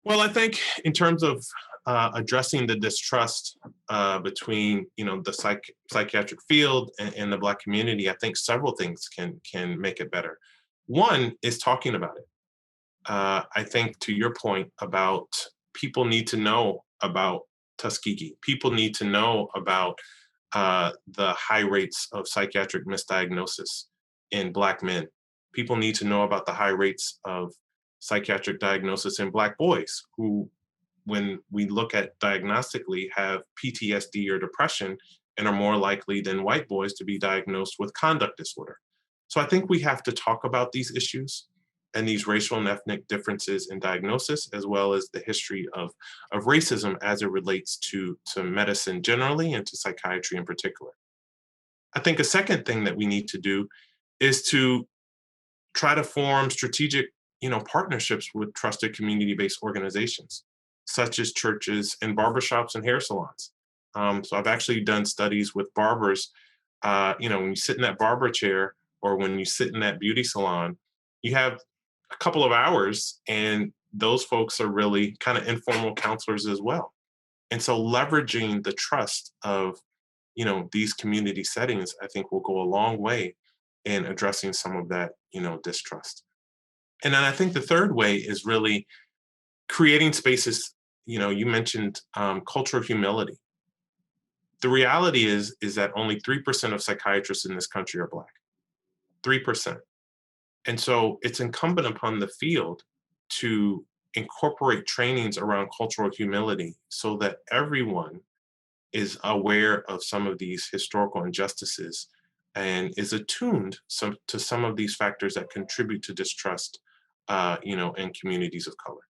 Well, I think in terms of addressing the distrust between, the psychiatric field and the Black community, I think several things can make it better. One is talking about it. I think to your point about people need to know about Tuskegee. People need to know about the high rates of psychiatric misdiagnosis in Black men. People need to know about the high rates of psychiatric diagnosis in Black boys who, when we look at diagnostically, have PTSD or depression and are more likely than white boys to be diagnosed with conduct disorder. So I think we have to talk about these issues and these racial and ethnic differences in diagnosis, as well as the history of racism as it relates to medicine generally and to psychiatry in particular. I think a second thing that we need to do is to try to form strategic, partnerships with trusted community-based organizations, such as churches and barbershops and hair salons. So I've actually done studies with barbers. When you sit in that barber chair or when you sit in that beauty salon, you have a couple of hours, and those folks are really kind of informal counselors as well. And so leveraging the trust of, these community settings, I think will go a long way in addressing some of that, distrust. And then I think the third way is really creating spaces. You mentioned cultural humility. The reality is that only 3% of psychiatrists in this country are Black. 3%. And so it's incumbent upon the field to incorporate trainings around cultural humility so that everyone is aware of some of these historical injustices and is attuned to some of these factors that contribute to distrust, in communities of color.